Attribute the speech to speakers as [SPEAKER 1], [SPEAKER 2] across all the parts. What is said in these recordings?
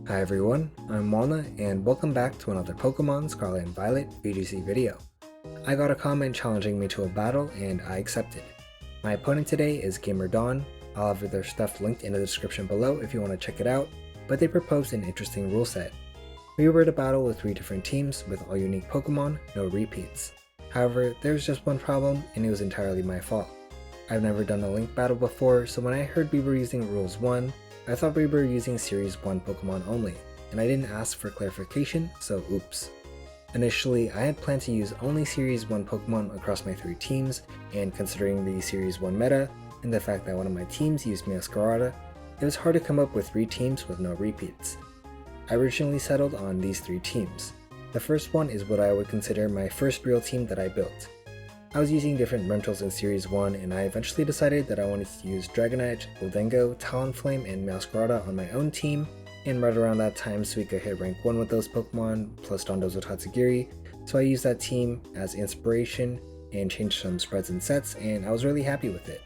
[SPEAKER 1] Hi everyone, I'm Walnut and welcome back to another Pokemon Scarlet and Violet VGC video. I got a comment challenging me to a battle and I accepted. My opponent today is Gamer Dawn. I'll have their stuff linked in the description below if you want to check it out, but they proposed an interesting rule set. We were to battle with 3 different teams with all unique Pokemon, no repeats. However, there's just one problem and it was entirely my fault. I've never done a link battle before, so when I heard we were using Rules 1, I thought we were using Series 1 Pokemon only, and I didn't ask for clarification, so oops. Initially, I had planned to use only Series 1 Pokemon across my 3 teams, and considering the Series 1 meta, and the fact that one of my teams used Scarlet, it was hard to come up with 3 teams with no repeats. I originally settled on these 3 teams. The first one is what I would consider my first real team that I built. I was using different rentals in Series 1 and I eventually decided that I wanted to use Dragonite, Gholdengo, Talonflame, and Meowscarada on my own team, and right around that time Suika hit rank 1 with those Pokemon, plus Dondozo Tatsugiri, so I used that team as inspiration and changed some spreads and sets, and I was really happy with it.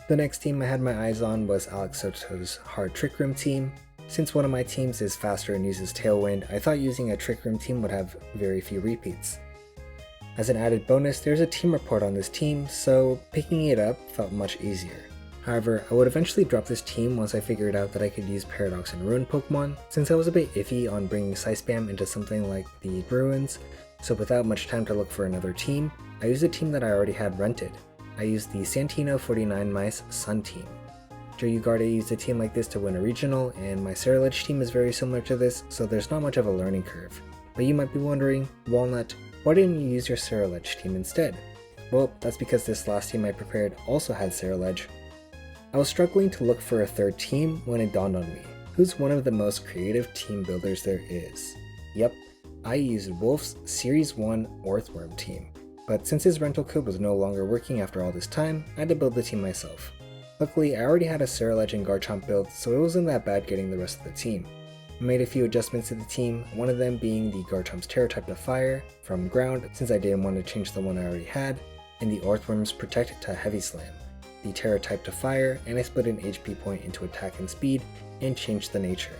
[SPEAKER 1] The next team I had my eyes on was Alex Soto's Hard Trick Room team. Since one of my teams is faster and uses Tailwind, I thought using a Trick Room team would have very few repeats. As an added bonus, there's a team report on this team, so picking it up felt much easier. However, I would eventually drop this team once I figured out that I could use Paradox and Ruin Pokemon, since I was a bit iffy on bringing Psyspam into something like the Ruins, so without much time to look for another team, I used a team that I already had rented. I used the Santino 49 Mice Sun team. Joe Ugarte used a team like this to win a regional, and my Ceruledge team is very similar to this, so there's not much of a learning curve. But you might be wondering, Walnut, why didn't you use your Ceruledge team instead? Well, that's because this last team I prepared also had Ceruledge. I was struggling to look for a third team when it dawned on me, who's one of the most creative team builders there is. Yep, I used Wolf's Series 1 Earthworm team, but since his rental code was no longer working after all this time, I had to build the team myself. Luckily, I already had a Ceruledge and Garchomp build, so it wasn't that bad getting the rest of the team. I made a few adjustments to the team, one of them being the Garchomp's Terror type to Fire from Ground since I didn't want to change the one I already had, and the Earthworm's Protect to Heavy Slam, the Terror type to Fire, and I split an HP point into attack and speed and changed the nature.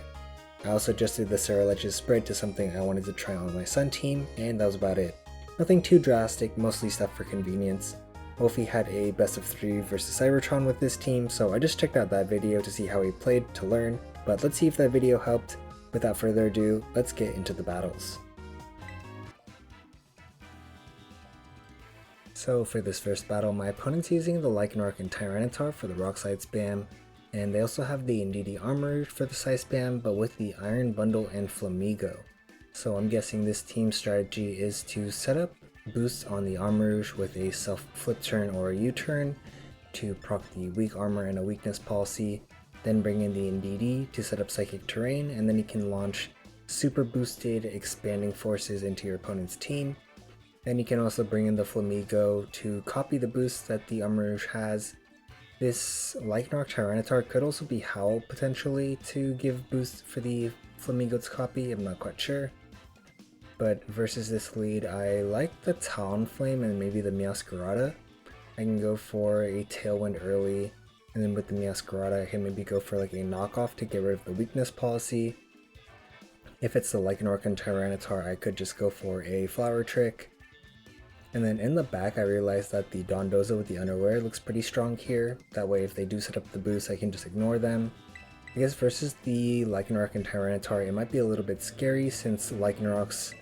[SPEAKER 1] I also adjusted the Ceruledge's spread to something I wanted to try on my Sun team, and that was about it. Nothing too drastic, mostly stuff for convenience. Wolfie had a best of 3 versus Cybertron with this team, so I just checked out that video to see how he played to learn, but let's see if that video helped. Without further ado, let's get into the battles. So for this first battle, my opponent's using the Lycanroc and Tyranitar for the Rock Slide spam, and they also have the Indeedee Armor for the Psy spam, but with the Iron Bundle and Flamigo. So I'm guessing this team's strategy is to set up boosts on the Armarouge with a self-flip turn or a U-turn to proc the weak armor and a weakness policy, then bring in the Indeedee to set up Psychic Terrain, and then you can launch super boosted expanding forces into your opponent's team. Then you can also bring in the Flamigo to copy the boosts that the Armarouge has. This Lycanroc Tyranitar could also be Howl potentially to give boost for the Flamigo to copy, I'm not quite sure. But versus this lead, I like the Talonflame and maybe the Meowscarada. I can go for a Tailwind early, and then with the Meowscarada I can maybe go for like a knockoff to get rid of the weakness policy. If it's the Lycanroc and Tyranitar, I could just go for a Flower Trick. And then in the back I realized that the Dondozo with the Unaware looks pretty strong here. That way if they do set up the boost I can just ignore them. I guess versus the Lycanroc and Tyranitar it might be a little bit scary since Lycanrocs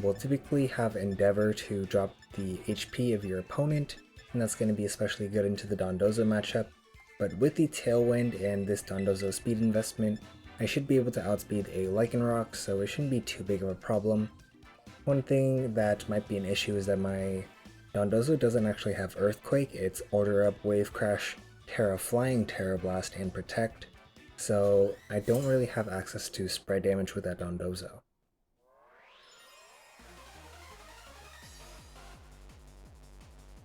[SPEAKER 1] will typically have Endeavor to drop the HP of your opponent, and that's going to be especially good into the Dondozo matchup. But with the Tailwind and this Dondozo speed investment, I should be able to outspeed a Lycanroc, so it shouldn't be too big of a problem. One thing that might be an issue is that my Dondozo doesn't actually have Earthquake, it's Order Up, Wave Crash, Terra Flying, Terra Blast, and Protect, so I don't really have access to spread damage with that Dondozo.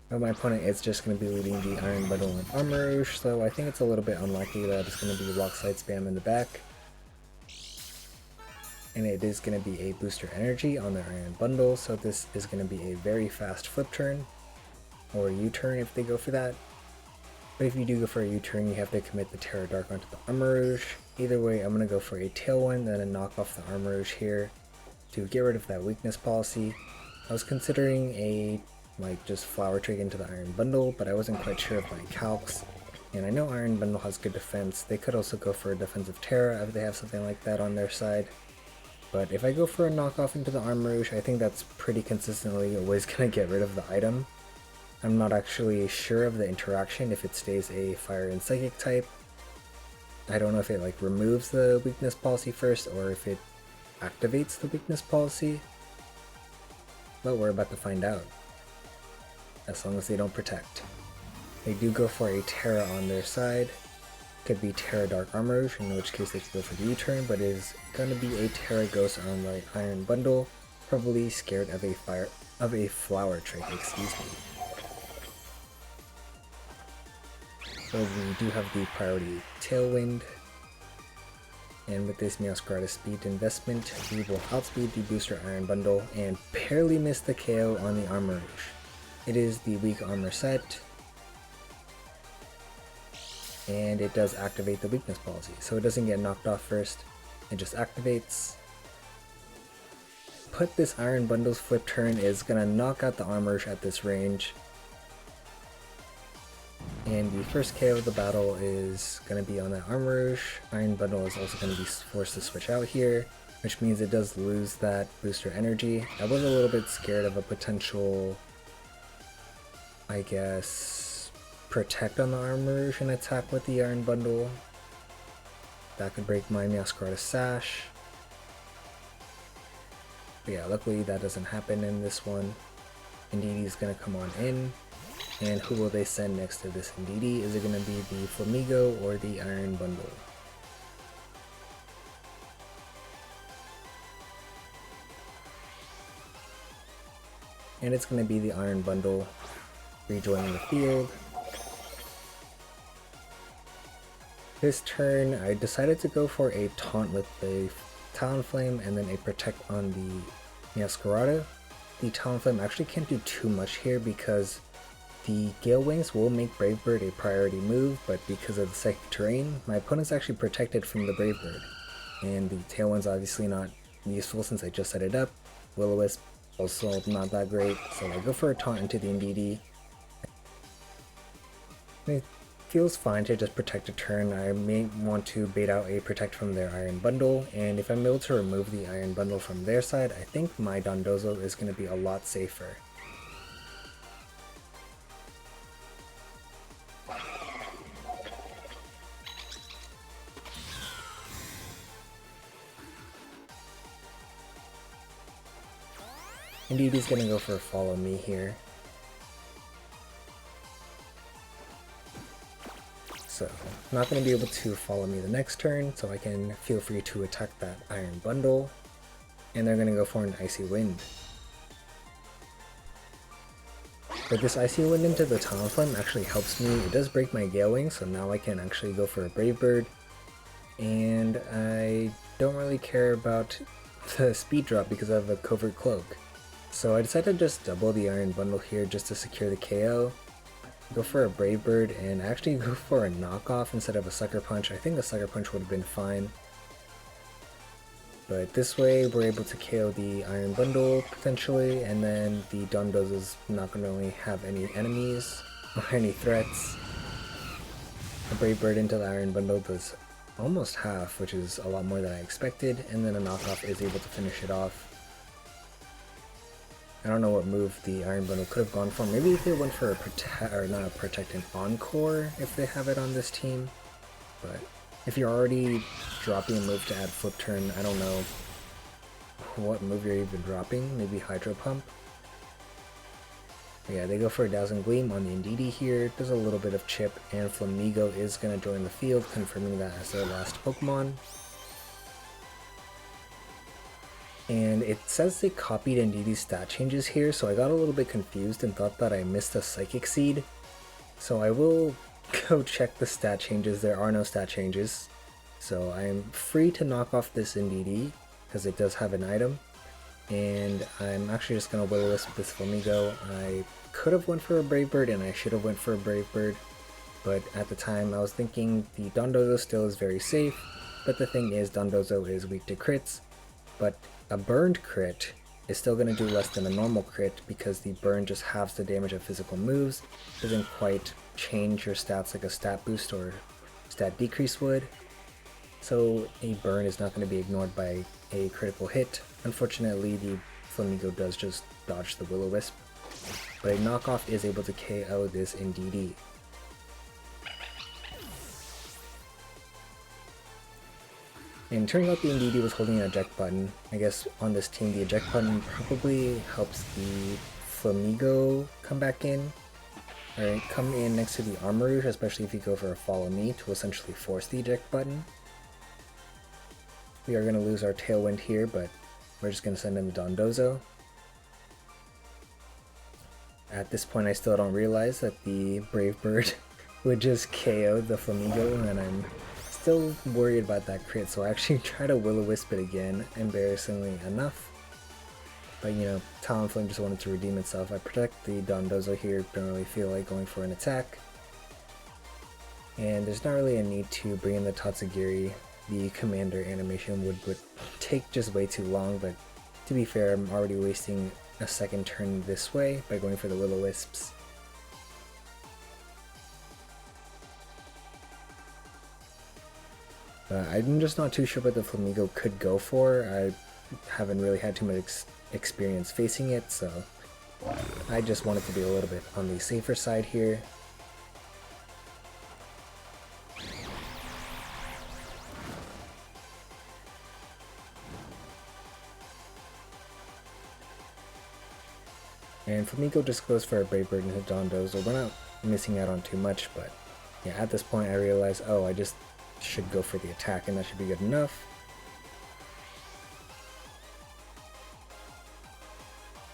[SPEAKER 1] But my opponent is just going to be leading the Iron Bundle and Armarouge, so I think it's a little bit unlikely that it's going to be Rock Slide spam in the back. And it is going to be a Booster Energy on the Iron Bundle, so this is going to be a very fast flip turn, or U-turn if they go for that. But if you do go for a U-turn, you have to commit the Terra Dark onto the Armor Rouge. Either way, I'm going to go for a Tailwind, then a knock off the Armor Rouge here to get rid of that weakness policy. I was considering a just Flower Trick into the Iron Bundle, but I wasn't quite sure of my calcs. And I know Iron Bundle has good defense. They could also go for a defensive Terra if they have something like that on their side. But if I go for a knockoff into the Armor Rouge, I think that's pretty consistently always going to get rid of the item. I'm not actually sure of the interaction if it stays a Fire and Psychic type. I don't know if it removes the weakness policy first or if it activates the weakness policy. But we're about to find out. As long as they don't protect. They do go for a Terra on their side. Could be Terra Dark Armor Rouge, in which case they could go for the U-turn, but it is gonna be a Terra Ghost on the Iron Bundle, probably scared of a Flower Trick, excuse me. So we do have the priority Tailwind, and with this Scarlet speed investment, we will outspeed the booster Iron Bundle and barely miss the KO on the Armor Rouge. It is the weak armor set, and it does activate the weakness policy, so it doesn't get knocked off first, it just activates. But this Iron Bundle's flip turn is gonna knock out the Armor Rouge at this range. And the first KO of the battle is going to be on that Armor Rouge. Iron Bundle is also going to be forced to switch out here, which means it does lose that booster energy. I was a little bit scared of a potential, I guess, protect on the Armor Rouge and attack with the Iron Bundle. That could break my Scarlet Sash. But yeah, luckily that doesn't happen in this one. Indeedee is going to come on in. And who will they send next to this Indeedee? Is it going to be the Flamigo or the Iron Bundle? And it's going to be the Iron Bundle rejoining the field. This turn, I decided to go for a taunt with the Talonflame and then a protect on the Meowscarada. The Talonflame actually can't do too much here because the Gale Wings will make Brave Bird a priority move, but because of the psychic terrain, my opponent's actually protected from the Brave Bird. And the Tailwind's obviously not useful since I just set it up. Will-O-Wisp also not that great, so I go for a taunt into the Indeedee. It feels fine to just protect a turn. I may want to bait out a protect from their Iron Bundle, and if I'm able to remove the Iron Bundle from their side, I think my Dondozo is going to be a lot safer. Indeedee's gonna go for a follow me here. So, not gonna be able to follow me the next turn, so I can feel free to attack that Iron Bundle. And they're gonna go for an Icy Wind. But this Icy Wind into the Talonflame actually helps me. It does break my Gale Wing, so now I can actually go for a Brave Bird. And I don't really care about the speed drop because I have a Covert Cloak. So I decided to just double the Iron Bundle here just to secure the KO. Go for a Brave Bird and actually go for a knockoff instead of a Sucker Punch. I think the Sucker Punch would have been fine. But this way we're able to KO the Iron Bundle potentially, and then the Dondozo's not going to really have any enemies or any threats. A Brave Bird into the Iron Bundle does almost half, which is a lot more than I expected, and then a knockoff is able to finish it off. I don't know what move the Iron Bundle could have gone for. Maybe if they went for a an Encore if they have it on this team. But if you're already dropping a move to add Flip Turn, I don't know what move you're even dropping. Maybe Hydro Pump. But yeah, they go for a Dazzling Gleam on the Indeedee here. Does a little bit of chip, and Flamigo is going to join the field, confirming that as their last Pokemon. And it says they copied Indeedee's stat changes here, so I got a little bit confused and thought that I missed a Psychic Seed. So I will go check the stat changes. There are no stat changes. So I am free to knock off this Indeedee, because it does have an item. And I'm actually just going to Will-O-Wisp with this Flamigo. I could have went for a Brave Bird, and I should have went for a Brave Bird. but at the time I was thinking the Dondozo still is very safe, but the thing is Dondozo is weak to crits, but a burned crit is still going to do less than a normal crit because the burn just halves the damage of physical moves, doesn't quite change your stats like a stat boost or stat decrease would. So a burn is not going to be ignored by a critical hit. Unfortunately, the Flamigo does just dodge the Will-O-Wisp, but a knockoff is able to KO this Indeedee. And turns out the Indeedee was holding an eject button. I guess on this team the eject button probably helps the Flamigo come back in, or come in next to the Armourouge, especially if you go for a follow me to essentially force the eject button. We are going to lose our Tailwind here, but we're just going to send in the Dondozo. At this point I still don't realize that the Brave Bird would just KO the Flamigo, and I'm still worried about that crit, so I actually try to Will-O-Wisp it again, embarrassingly enough. But you know, Talonflame just wanted to redeem itself. I protect the Dondozo here, don't really feel like going for an attack. And there's not really a need to bring in the Tatsugiri. The commander animation would take just way too long, but to be fair, I'm already wasting a second turn this way by going for the Will-O-Wisps. I'm just not too sure what the Flamigo could go for. I haven't really had too much experience facing it, so I just wanted to be a little bit on the safer side here. And Flamigo just goes for a Brave Bird and a Dondozo. We're not missing out on too much, but yeah, at this point I realized, oh, I just should go for the attack and that should be good enough.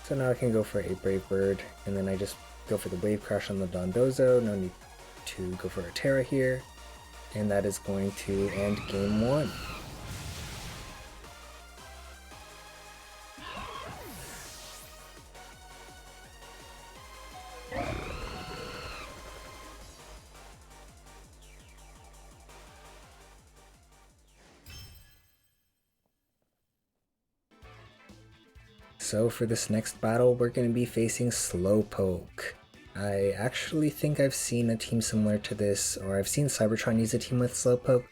[SPEAKER 1] So now I can go for a Brave Bird, and then I just go for the Wave Crash on the Dondozo. No need to go for a Terra here, and that is going to end game 1. So for this next battle, we're going to be facing Slowpoke. I actually think I've seen a team similar to this, or I've seen Cybertron use a team with Slowpoke,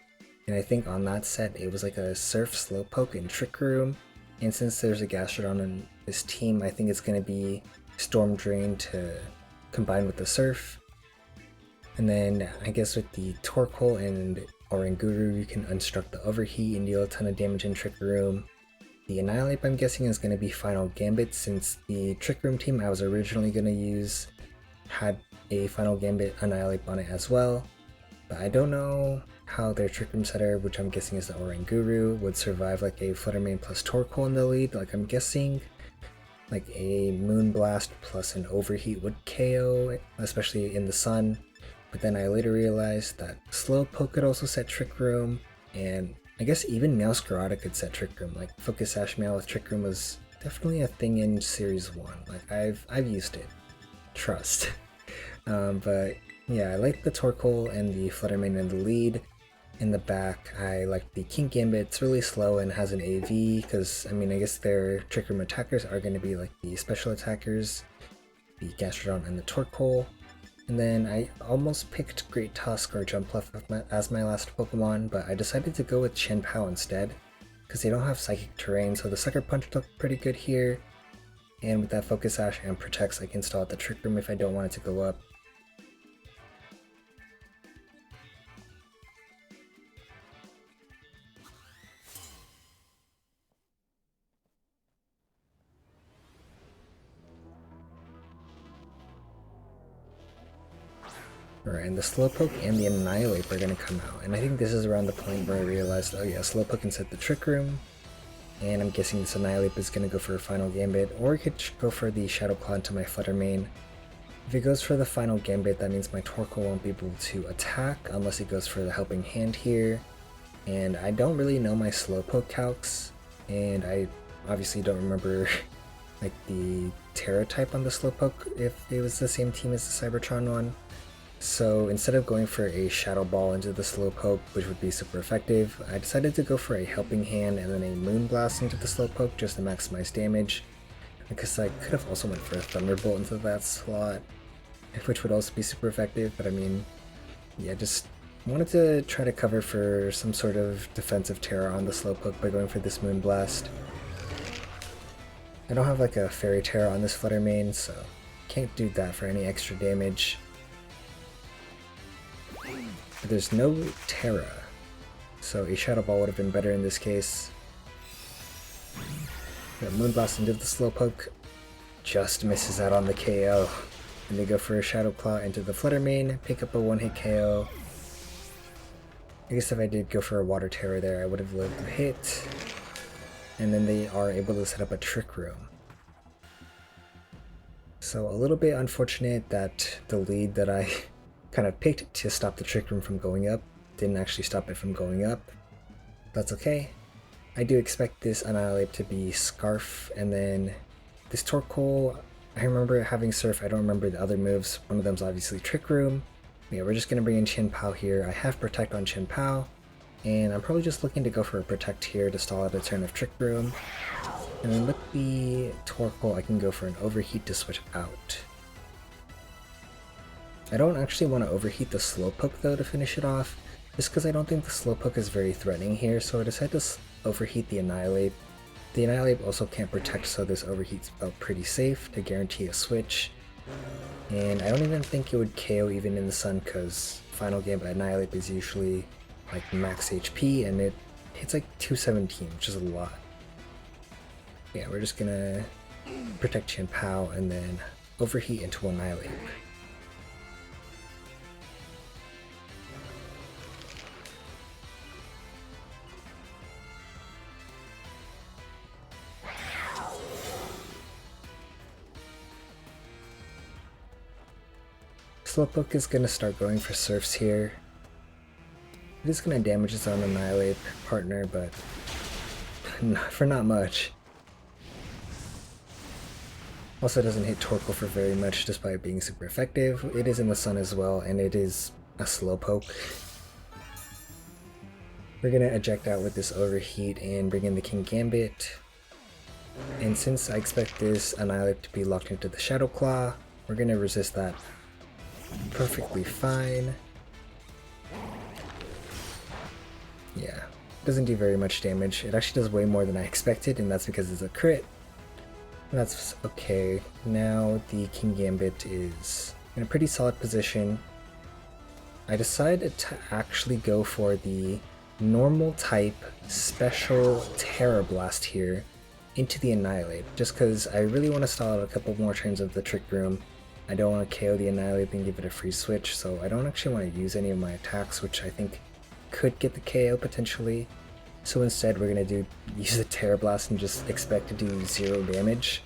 [SPEAKER 1] and I think on that set it was like a Surf Slowpoke in Trick Room, and since there's a Gastrodon on this team, I think it's going to be Storm Drain to combine with the Surf. And then I guess with the Torkoal and Oranguru, you can unstruct the Overheat and deal a ton of damage in Trick Room. The Annihilate, I'm guessing, is going to be Final Gambit, since the Trick Room team I was originally going to use had a Final Gambit Annihilate on it as well. But I don't know how their Trick Room setter, which I'm guessing is the Oranguru, would survive like a Fluttermane plus Torkoal in the lead. Like I'm guessing like a Moonblast plus an Overheat would KO, especially in the sun. But then I later realized that Slowpoke could also set Trick Room, and I guess even Meowscarada could set Trick Room. Like Focus Sash Meow with Trick Room was definitely a thing in Series 1. Like I've used it. Trust. But yeah, I like the Torkoal and the Fluttermane in the lead. In the back, I like the King Gambit. It's really slow and has an AV, because I mean, I guess their Trick Room attackers are going to be like the special attackers, the Gastrodon and the Torkoal. And then I almost picked Great Tusk or Jumpluff as my last Pokemon, but I decided to go with Chien-Pao instead, because they don't have Psychic Terrain, so the Sucker Punch looked pretty good here. And with that Focus Sash and Protects, I can install the Trick Room if I don't want it to go up. Alright, and the Slowpoke and the Annihilate are going to come out, and I think this is around the point where I realized, oh yeah, Slowpoke can set the Trick Room, and I'm guessing this Annihilate is going to go for a Final Gambit, or it could go for the Shadow Claw into my Fluttermane. If it goes for the Final Gambit, that means my Torkoal won't be able to attack unless it goes for the Helping Hand here, and I don't really know my Slowpoke calcs, and I obviously don't remember like the Terra type on the Slowpoke if it was the same team as the Cybertron one. So instead of going for a Shadow Ball into the Slowpoke, which would be super effective, I decided to go for a Helping Hand and then a Moonblast into the Slowpoke just to maximize damage, because I could have also went for a Thunderbolt into that slot, which would also be super effective, but I mean, yeah, just wanted to try to cover for some sort of defensive terror on the Slowpoke by going for this Moonblast. I don't have like a Fairy Terror on this Flutter Mane, so can't do that for any extra damage. But there's no Terra, so a Shadow Ball would have been better in this case. The Moonblast into the Slowpoke just misses out on the KO. And they go for a Shadow Claw into the Flutter Mane, pick up a one-hit KO. I guess if I did go for a Water Terror there, I would have lived the hit. And then they are able to set up a Trick Room. So a little bit unfortunate that the lead that I kind of picked to stop the Trick Room from going up didn't actually stop it from going up. That's okay. I do expect this Annihilate to be Scarf, and then this Torkoal, I remember having Surf, I don't remember the other moves. One of them's obviously Trick Room. Yeah, we're just going to bring in Chin Pao here. I have Protect on Chin Pao, and I'm probably just looking to go for a Protect here to stall out a turn of Trick Room. And then with the Torkoal, I can go for an Overheat to switch out. I don't actually want to overheat the Slowpoke though to finish it off, just because I don't think the Slowpoke is very threatening here, so I decided to overheat the Annihilate. The Annihilate also can't protect, so this overheat's felt pretty safe to guarantee a switch. And I don't even think it would KO even in the sun, because final game Annihilate is usually like max HP, and it hits like 217, which is a lot. Yeah, we're just gonna protect Chin Pao and then overheat into Annihilate. Slowpoke is going to start going for Surfs here. It is going to damage his own Annihilate partner, but for not much. Also doesn't hit Torkoal for very much despite being super effective. It is in the sun as well, and it is a Slowpoke. We're going to eject out with this Overheat and bring in the King Gambit. And since I expect this Annihilate to be locked into the Shadow Claw, we're going to resist that perfectly fine. Yeah, doesn't do very much damage. It actually does way more than I expected, and that's because it's a crit. And that's okay. Now the King Gambit is in a pretty solid position. I decided to actually go for the normal type special Terror Blast here into the Annihilate, just because I really want to stall out a couple more turns of the Trick Room. I don't want to KO the Annihilate and give it a free switch, so I don't actually want to use any of my attacks, which I think could get the KO potentially. So instead we're going to use the Terror Blast and just expect to do 0 damage.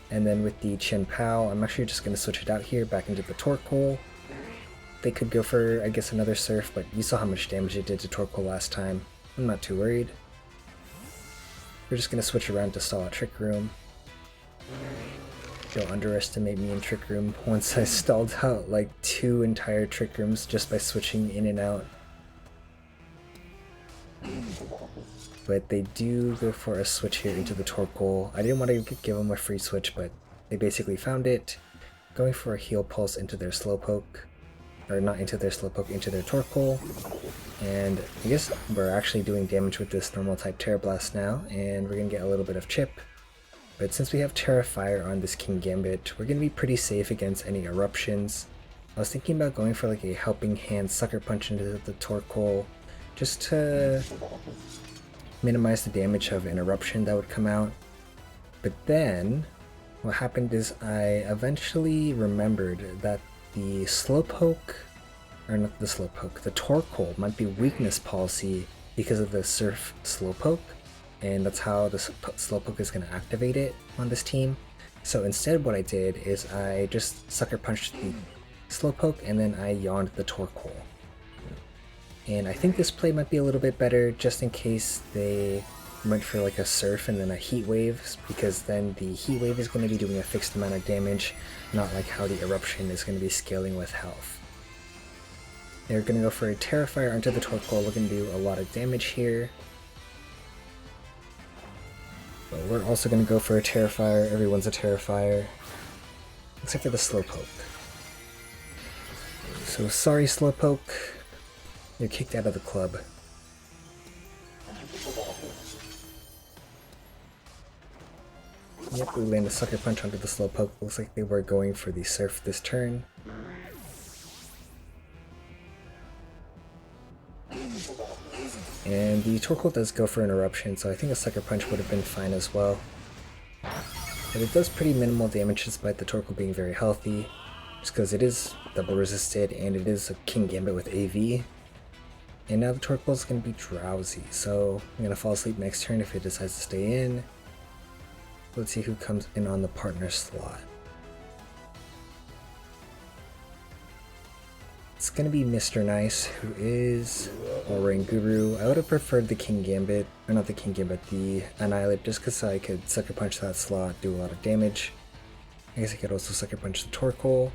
[SPEAKER 1] And then with the Chin Pao, I'm actually just going to switch it out here back into the Torkoal. They could go for, I guess, another Surf, but you saw how much damage it did to Torkoal last time. I'm not too worried. We're just going to switch around to stall out Trick Room. Don't underestimate me in Trick Room. Once I stalled out like 2 entire Trick Rooms just by switching in and out. But they do go for a switch here into the Torkoal. I didn't want to give them a free switch, but they basically found it. Going for a Heal Pulse into their Slowpoke. Or not into their Slowpoke, into their Torkoal. And I guess we're actually doing damage with this normal type Terra Blast now, and we're going to get a little bit of chip. But since we have Terra Fire on this King Gambit, we're going to be pretty safe against any eruptions. I was thinking about going for like a Helping Hand Sucker Punch into the Torkoal, just to minimize the damage of an eruption that would come out. But then, what happened is I eventually remembered that the Slowpoke, or not the Slowpoke, the Torkoal might be weakness policy because of the Surf Slowpoke. And that's how the Slowpoke is going to activate it on this team. So instead what I did is I just Sucker Punched the Slowpoke and then I yawned the Torkoal. And I think this play might be a little bit better just in case they went for like a Surf and then a Heat Wave, because then the Heat Wave is going to be doing a fixed amount of damage, not like how the Eruption is going to be scaling with health. They're going to go for a Terrifier onto the Torkoal, looking to do a lot of damage here. But we're also going to go for a Terrifier. Everyone's a Terrifier. Except for the Slowpoke. So sorry, Slowpoke. You're kicked out of the club. Yep, we land a Sucker Punch onto the Slowpoke. Looks like they were going for the Surf this turn. And the Torkoal does go for an Eruption, so I think a Sucker Punch would have been fine as well. But it does pretty minimal damage despite the Torkoal being very healthy, just because it is double resisted and it is a King Gambit with AV. And now the Torkoal is going to be drowsy, so I'm going to fall asleep next turn if it decides to stay in. Let's see who comes in on the partner slot. It's going to be Mr. Nice, who is Oranguru. I would have preferred the King Gambit, or not the King Gambit, the Annihilate, just because I could Sucker Punch that slot, do a lot of damage. I guess I could also Sucker Punch the Torkoal.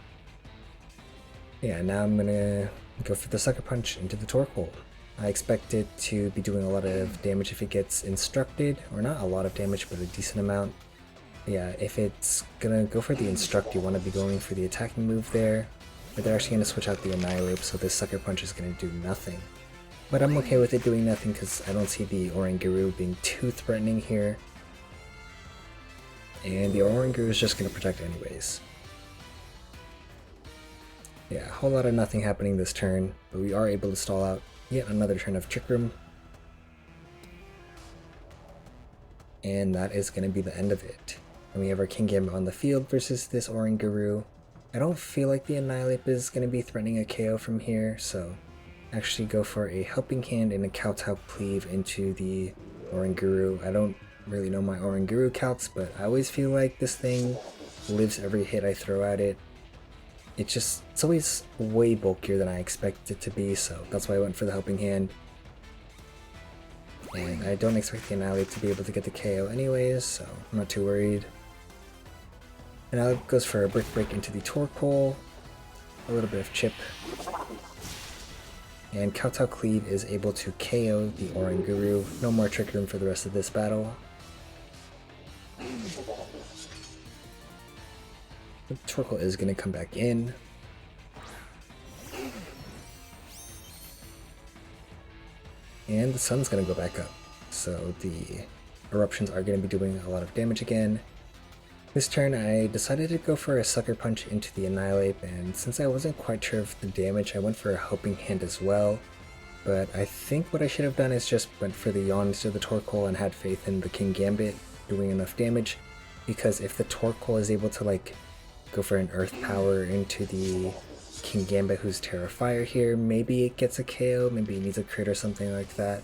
[SPEAKER 1] Yeah, now I'm going to go for the Sucker Punch into the Torkoal. I expect it to be doing a lot of damage if it gets instructed, or not a lot of damage, but a decent amount. Yeah, if it's going to go for the Instruct, you want to be going for the attacking move there. But they're actually going to switch out the Annihilate, so this Sucker Punch is going to do nothing. But I'm okay with it doing nothing because I don't see the Oranguru being too threatening here. And the Oranguru is just going to protect anyways. Yeah, a whole lot of nothing happening this turn, but we are able to stall out yet another turn of Trick Room. And that is going to be the end of it. And we have our King Gambit on the field versus this Oranguru. I don't feel like the Annihilate is going to be threatening a KO from here, so actually go for a Helping Hand and a Kowtow Cleave into the Oranguru. I don't really know my Oranguru calcs, but I always feel like this thing lives every hit I throw at it. It's always way bulkier than I expect it to be, so that's why I went for the Helping Hand. And I don't expect the Annihilate to be able to get the KO anyways, so I'm not too worried. And now it goes for a Brick Break into the Torkoal, a little bit of chip. And Kowtow Cleave is able to KO the Oranguru. No more Trick Room for the rest of this battle. The Torkoal is going to come back in. And the sun's going to go back up. So the eruptions are going to be doing a lot of damage again. This turn I decided to go for a Sucker Punch into the Annihilate, and since I wasn't quite sure of the damage, I went for a Helping Hand as well. But I think what I should have done is just went for the Yawn to the Torkoal and had faith in the King Gambit doing enough damage, because if the Torkoal is able to like go for an Earth Power into the King Gambit who's Terrifier here, maybe it gets a KO, maybe it needs a crit or something like that.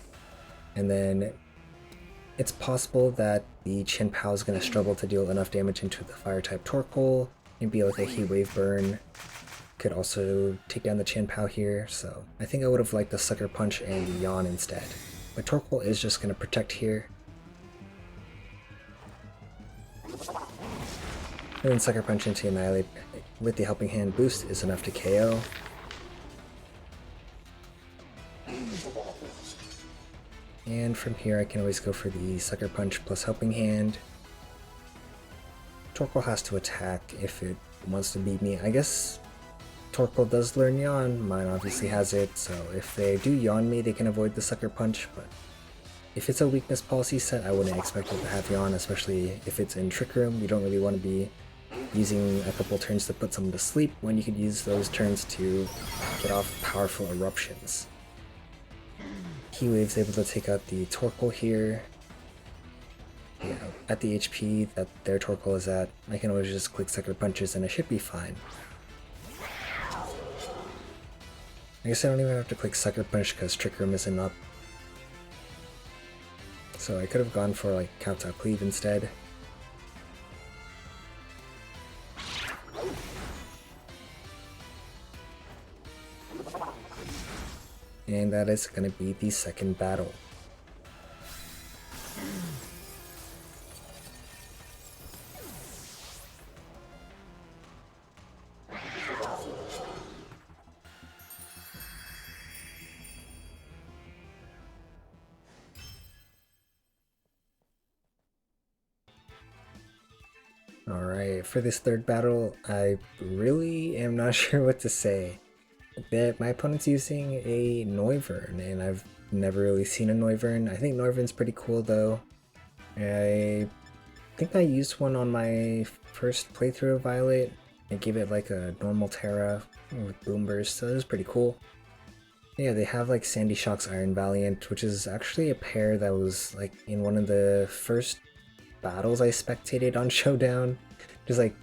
[SPEAKER 1] And then it's possible that the Chin Pao is going to struggle to deal enough damage into the Fire-type Torkoal. Maybe like a Heat Wave Burn could also take down the Chin Pao here, so I think I would have liked the Sucker Punch and the Yawn instead. But Torkoal is just going to protect here. And then Sucker Punch into Annihilate with the Helping Hand boost is enough to KO. And from here I can always go for the Sucker Punch plus Helping Hand. Torkoal has to attack if it wants to beat me. I guess Torkoal does learn Yawn, mine obviously has it, so if they do Yawn me they can avoid the Sucker Punch, but if it's a weakness policy set I wouldn't expect it to have Yawn, especially if it's in Trick Room. You don't really want to be using a couple turns to put someone to sleep when you could use those turns to get off powerful eruptions. Heat Wave's able to take out the Torkoal here. Yeah, at the HP that their Torkoal is at, I can always just click Sucker Punches and it should be fine. I guess I don't even have to click Sucker Punch because Trick Room isn't up. So I could have gone for like Kowtow Cleave instead. And that is going to be the second battle. Alright, for this third battle, I really am not sure what to say. My opponent's using a Noivern, and I've never really seen a Noivern. I think Noivern's pretty cool though. I think I used one on my first playthrough of Violet. I gave it like a normal Terra with Boom Burst, so it was pretty cool. Yeah, they have like Sandy Shock's Iron Valiant, which is actually a pair that was like in one of the first battles I spectated on Showdown. Just like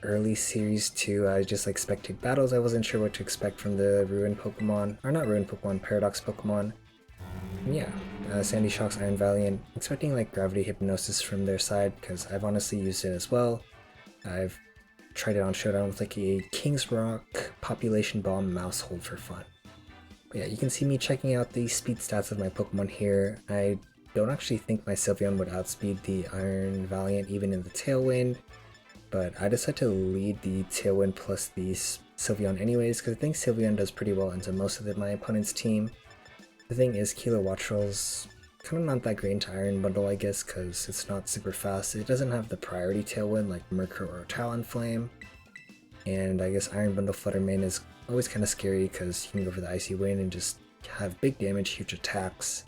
[SPEAKER 1] early series 2, I just like spectate battles. I wasn't sure what to expect from the Ruin Pokemon, or not Ruin Pokemon, Paradox Pokemon. And yeah, Sandy Shock's Iron Valiant, expecting like Gravity Hypnosis from their side, because I've honestly used it as well. I've tried it on Showdown with like a King's Rock Population Bomb mouse hold for fun. But yeah, you can see me checking out the speed stats of my Pokemon here. I don't actually think my Sylveon would outspeed the Iron Valiant even in the Tailwind, but I decided to lead the Tailwind plus the Sylveon anyways, because I think Sylveon does pretty well into most of my opponent's team. The thing is, Kilowattrel's kind of not that great into Iron Bundle, I guess, because it's not super fast. It doesn't have the priority Tailwind like Murkrow or Talonflame, and I guess Iron Bundle Fluttermane is always kind of scary because you can go for the Icy Wind and just have big damage, huge attacks.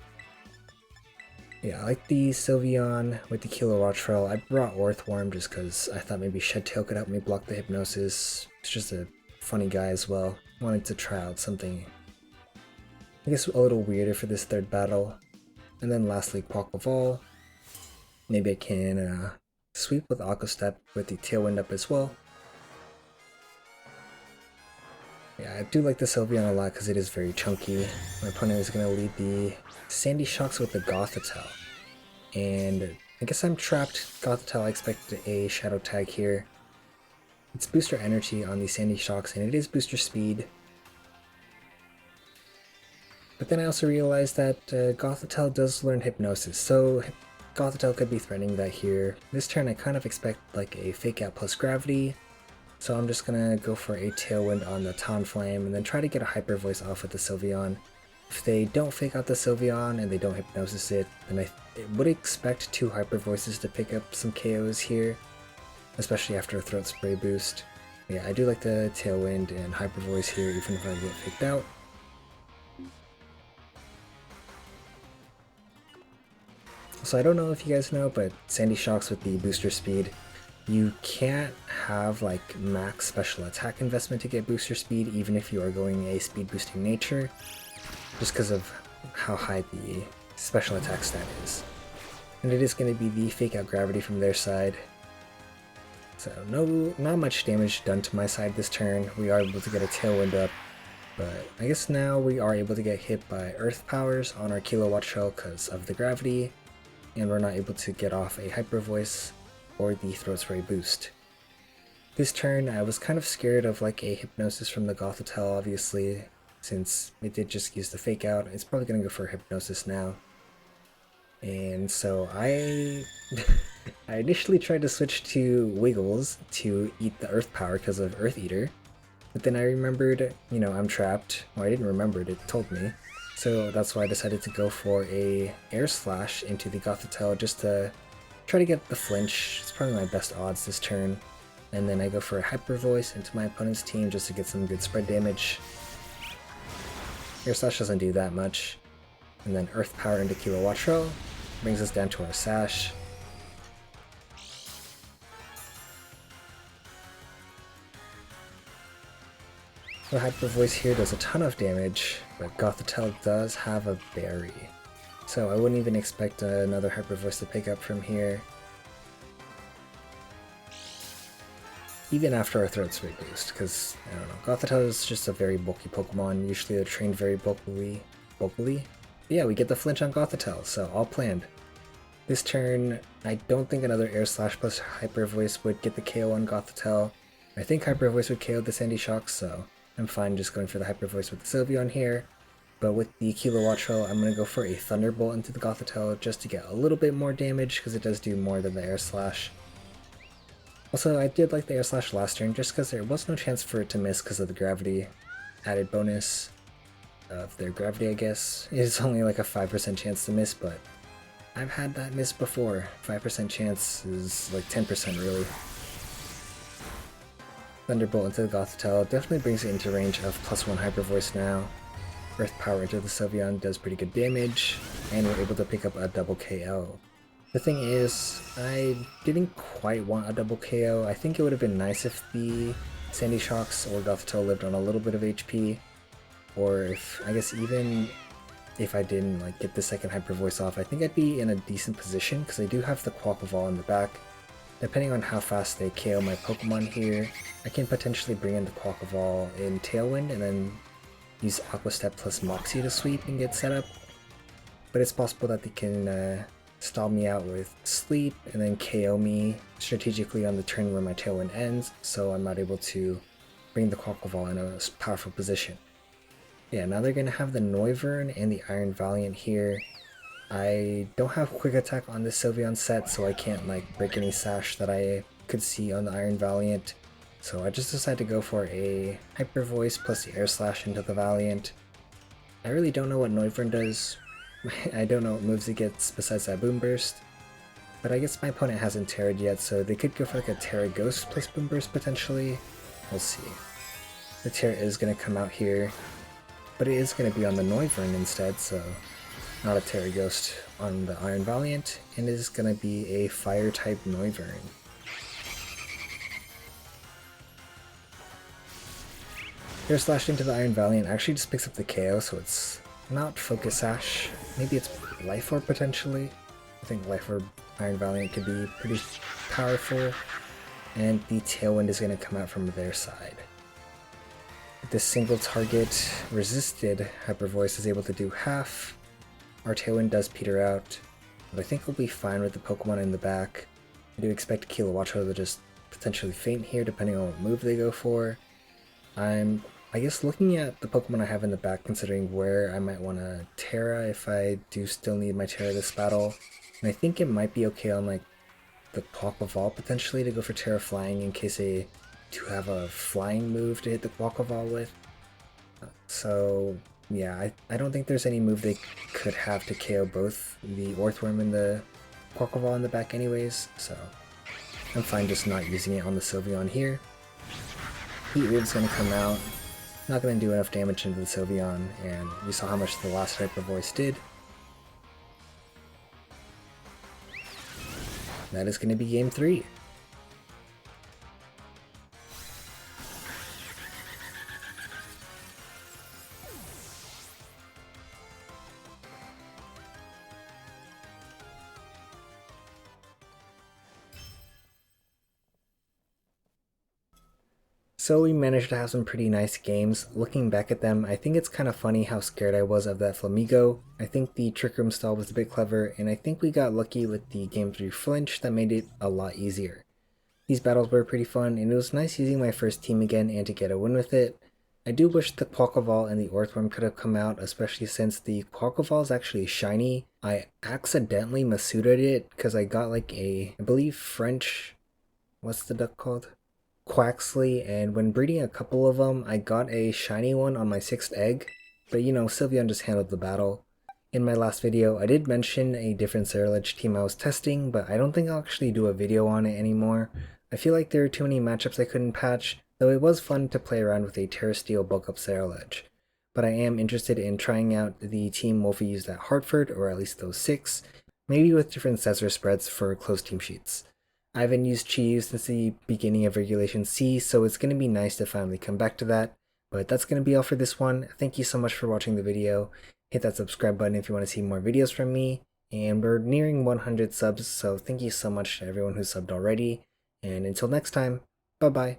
[SPEAKER 1] Yeah, I like the Sylveon with the Kilowattrel. I brought Orthworm just because I thought maybe Shed-Tail could help me block the Hypnosis. It's just a funny guy as well. Wanted to try out something, I guess, a little weirder for this third battle. And then lastly, Quaquaval. Maybe I can sweep with Aqua Step with the Tailwind up as well. Yeah, I do like the Sylveon a lot because it is very chunky. My opponent is going to lead the Sandy Shocks with the Gothitelle. And I guess I'm trapped. Gothitelle, I expect a Shadow Tag here. It's Booster Energy on the Sandy Shocks, and it is Booster Speed. But then I also realized that Gothitelle does learn Hypnosis, so Gothitelle could be threatening that here. This turn I kind of expect like a Fake Out plus Gravity. So I'm just gonna go for a Tailwind on the Talonflame and then try to get a Hyper Voice off with the Sylveon. If they don't fake out the Sylveon and they don't Hypnosis it, then I would expect 2 Hyper Voices to pick up some KOs here, especially after a Throat Spray boost. Yeah, I do like the Tailwind and Hyper Voice here even if I get faked out. So I don't know if you guys know, but Sandy Shocks with the Booster Speed, you can't have like max special attack investment to get booster speed even if you are going a speed boosting nature, just because of how high the special attack stat is. And it is going to be the Fake Out Gravity from their side. So not much damage done to my side this turn. We are able to get a Tailwind up, but I guess now we are able to get hit by Earth Powers on our Kilowattrel because of the gravity, and we're not able to get off a Hyper Voice or the Throat Spray boost. This turn I was kind of scared of like a Hypnosis from the Gothitelle, obviously, since it did just use the Fake Out. It's probably going to go for Hypnosis now. And so I initially tried to switch to Wiggles to eat the Earth Power because of Earth Eater, but then I remembered, you know, I'm trapped. Well, I didn't remember it, it told me. So that's why I decided to go for a Air Slash into the Gothitelle just to try to get the flinch. It's probably my best odds this turn. And then I go for a Hyper Voice into my opponent's team just to get some good spread damage. Air Slash doesn't do that much. And then Earth Power into Kilowattrel brings us down to our Sash. The Hyper Voice here does a ton of damage, but Gothitelle does have a Berry. So I wouldn't even expect another Hyper Voice to pick up from here. Even after our Throat Spray boost, because, I don't know, Gothitelle is just a very bulky Pokemon. Usually they're trained very bulkily. Yeah, we get the flinch on Gothitelle, so all planned. This turn, I don't think another Air Slash plus Hyper Voice would get the KO on Gothitelle. I think Hyper Voice would KO the Sandy Shocks, so I'm fine just going for the Hyper Voice with the Sylveon here. But with the Kilowattrel, I'm going to go for a Thunderbolt into the Gothitelle just to get a little bit more damage, because it does do more than the Air Slash. Also, I did like the Air Slash last turn just because there was no chance for it to miss because of the gravity added bonus of their gravity, I guess. It's only like a 5% chance to miss, but I've had that miss before. 5% chance is like 10% really. Thunderbolt into the Gothitelle definitely brings it into range of +1 Hyper Voice now. Earth Power into the Sylveon does pretty good damage, and we're able to pick up a double KO. The thing is, I didn't quite want a double KO. I think it would have been nice if the Sandy Shocks or Gothitelle lived on a little bit of HP, or if, I guess even if I didn't like get the second Hyper Voice off, I think I'd be in a decent position because I do have the Quaquaval in the back. Depending on how fast they KO my Pokemon here, I can potentially bring in the Quaquaval in Tailwind and then use Aqua Step plus Moxie to sweep and get set up. But it's possible that they can stall me out with Sleep and then KO me strategically on the turn where my Tailwind ends, so I'm not able to bring the Quaquaval in a powerful position. Yeah, now they're going to have the Noivern and the Iron Valiant here. I don't have Quick Attack on this Sylveon set, so I can't like break any sash that I could see on the Iron Valiant. So I just decided to go for a Hyper Voice plus the Air Slash into the Valiant. I really don't know what Noivern does. I don't know what moves it gets besides that Boom Burst. But I guess my opponent hasn't Terra'd yet, so they could go for like a Terra Ghost plus Boom Burst potentially. We'll see. The Terra is going to come out here, but it is going to be on the Noivern instead, so not a Terra Ghost on the Iron Valiant, and it is going to be a Fire-type Noivern. Air Slash into the Iron Valiant actually just picks up the KO, so it's not Focus Sash. Maybe it's Life Orb potentially. I think Life Orb Iron Valiant could be pretty powerful, and the Tailwind is going to come out from their side. This single target resisted Hyper Voice is able to do half. Our Tailwind does peter out, but I think we'll be fine with the Pokemon in the back. I do expect Kilowattro to just potentially faint here depending on what move they go for. I'm, I guess, looking at the Pokemon I have in the back, considering where I might want to Terra if I do still need my Terra this battle. And I think it might be okay on like the Quaquaval potentially to go for Terra Flying in case they do have a flying move to hit the Quaquaval with. So yeah, I don't think there's any move they could have to KO both the Orthworm and the Quaquaval in the back anyways, so I'm fine just not using it on the Sylveon here. Heat Wave's going to come out, not going to do enough damage into the Sylveon, and we saw how much the last Hyper Voice did. That is going to be Game 3. So we managed to have some pretty nice games. Looking back at them, I think it's kind of funny how scared I was of that Flamigo. I think the Trick Room stall was a bit clever, and I think we got lucky with the Game 3 flinch that made it a lot easier. These battles were pretty fun, and it was nice using my first team again and to get a win with it. I do wish the Quaquaval and the Orthworm could have come out, especially since the Quaquaval is actually shiny. I accidentally Masuda'd it because I got like a, I believe French, what's the duck called? Quaxley, and when breeding a couple of them, I got a shiny one on my 6th egg, but you know, Sylveon just handled the battle. In my last video, I did mention a different Cerulege team I was testing, but I don't think I'll actually do a video on it anymore. I feel like there are too many matchups I couldn't patch, though it was fun to play around with a Terra Steel bulk up Cerulege. But I am interested in trying out the team Wolfie used at Hartford, or at least those 6, maybe with different Cesar spreads for closed team sheets. I haven't used Chi-Yu since the beginning of Regulation C, so it's going to be nice to finally come back to that. But that's going to be all for this one. Thank you so much for watching the video. Hit that subscribe button if you want to see more videos from me. And we're nearing 100 subs, so thank you so much to everyone who subbed already. And until next time, bye bye.